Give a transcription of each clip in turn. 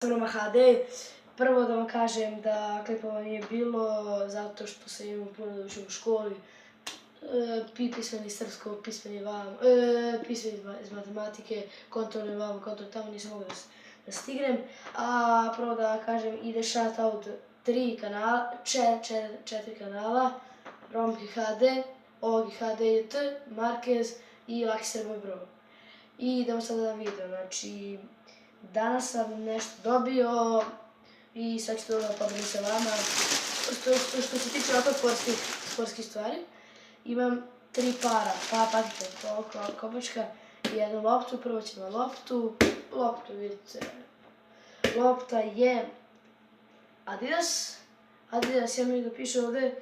Sonoma HD. Prvo da vam kažem da klipova nije bilo zato što sam imao puno da učim u školi. Pismeni srpsko, pismeni iz matematike, kontrolni vamo, kontrolni tamo, nisam mogla da stignem. A prvo da kažem ide shoutout 4 kanala, Romki HD, Ogi HDJT, Marquez i Laki Srboj Bro. I idemo sada na video, znači danas sam nešto dobio i sad ću to da podelim sa vama. Što se tiče ovako sportskih stvari, imam 3 para, patike, kopačka i jednu loptu. Prvo ćemo loptu, vidite, lopta je Adidas, ja mi da piše ovde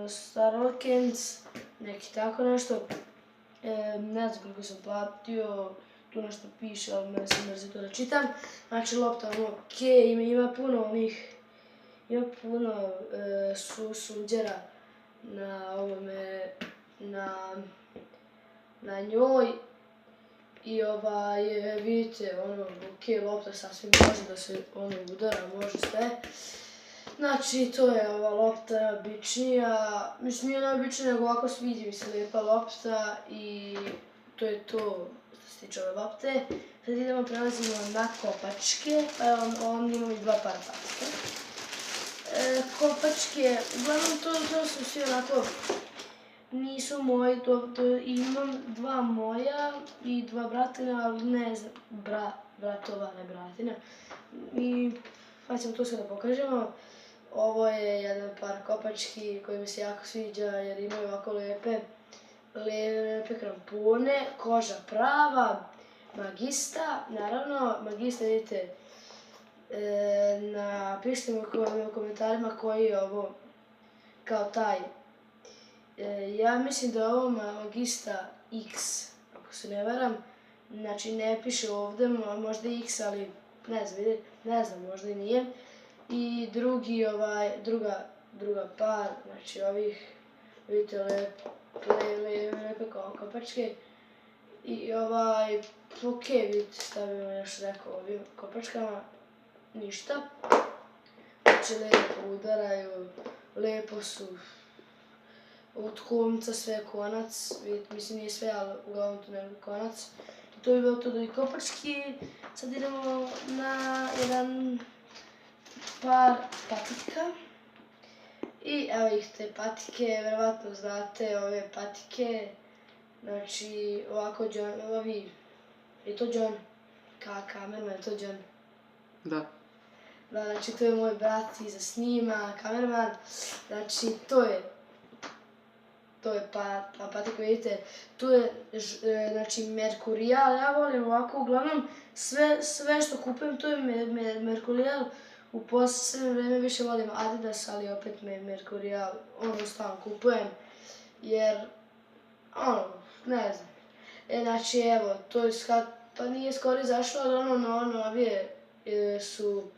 Starokens, neki tako nešto. Ne znam koliko sam platio, tu nešto piše, ali mene se mrzi to da čitam. Znači lopta je okej, ima puno onih, ima puno sunđera na ovome, na njoj. I vidite, okej, lopta sasvim može da se udara, može sve. Znači, to je ova lopta najobičnija, mislim nije najobičnija, nego ovako sviđa mi se lijepa lopta i to je to što se tiče ove lopte. Sad prelazimo na kopačke, pa on ima i 2 para patike. Kopačke, uglavnom to su svi onako, nisu moji, imam 2 moja i 2 bratina, ali ne znam, bratova, ne bratina. I pa ćemo to sve da pokažemo. Ovo je jedan par kopački koji mi se jako sviđa jer imaju ovako lepe krampune, koža prava, Magista, naravno, Magista vidite, napišite mi u komentarima koji je ovo kao taj. Ja mislim da je ovo Magista X, ako se ne varam, znači ne piše ovde, možda X, ali ne znam, možda i nije. I druga par, znači ovih, vidite, lepe kopačke. I okej, vidite, stavimo još neko ovim kopačkama, ništa. Znači lepo udaraju, lepo su, od konca sve konac, vidite, mislim nije sve, ali uglavnom tu nema konac. To bi bilo to da i kopački. Sad idemo na jedan par patika. I evo ih te patike, verovatno znate ove patike. Znači ovako je to John? Kamerman, je to John? Da. Da, znači to je moj brat iza snima, kamerman. Znači to je patika, vidite, tu je znači Merkurijal, ja volim ovako, uglavnom sve što kupujem to je Merkurijal. U posljednje vreme više volim Adidas, ali opet Merkurijal, stalno kupujem, jer, ne znam. Znači evo, to je pa nije skoro izašlo, ali novije su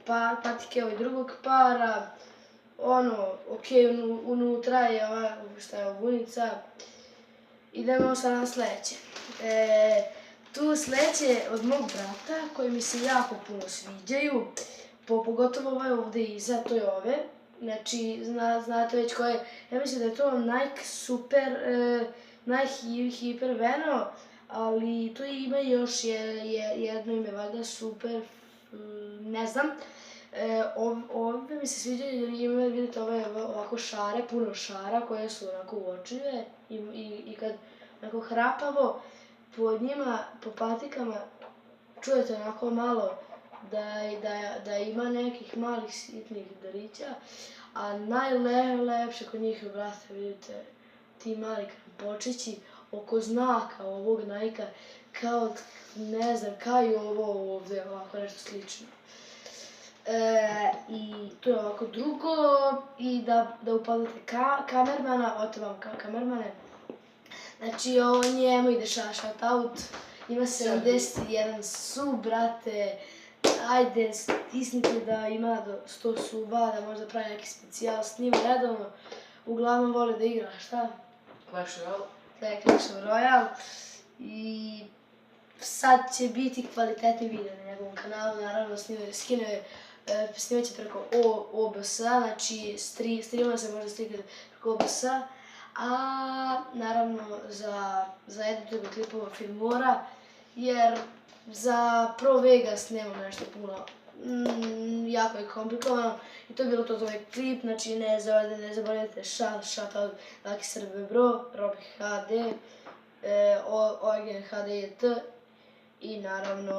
patike ovih drugog para, okej, unutra je ova, šta je vunica. Idemo sad na sledeće. Tu sledeće od mog brata, koji mi se jako puno sviđaju, pogotovo ovaj ovde iza, to je ove. Znači, znate već koje, ja mislim da je to Nike Super, Nike Hyper Veno, ali tu ima još jedno ime, valjda Super, ne znam. Ove mi se sviđaju jer imaju, vidite, ove ovako šare, puno šara koje su onako uočljive i kad onako hrapavo po njima, po patikama, čujete onako malo da ima nekih malih sitnih udarića, a najlepše kod njih, brate, vidite, ti mali krampočići oko znaka ovog Nike-a, kao, ne znam, kao i ovo ovde, ovako nešto slično. I to je ovako drugo, i da upadate kamermana, ote vam kamermane. Znači ovo njemu ide shoutout, ima 71 sub, brate, ajde stisnite da ima do 100 suba, da možda pravi neki specijal, snima redovno, uglavnom voli da igra, šta? Clash Royale. Clash Royale i sad će biti kvalitetni video na njegovom kanalu, naravno snimat će preko OBS-a, znači streama se može slikati preko OBS-a, a naravno za editove klipova Filmora, jer za Pro Vegas nemam nešto puno, jako je komplikovano i to je bilo to za ovaj klip, znači ne zaboravite shoutout Laki Srbe Bro, Robi HD, Eugen HDJT i naravno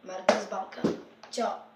Marquez Balkan. Ćao!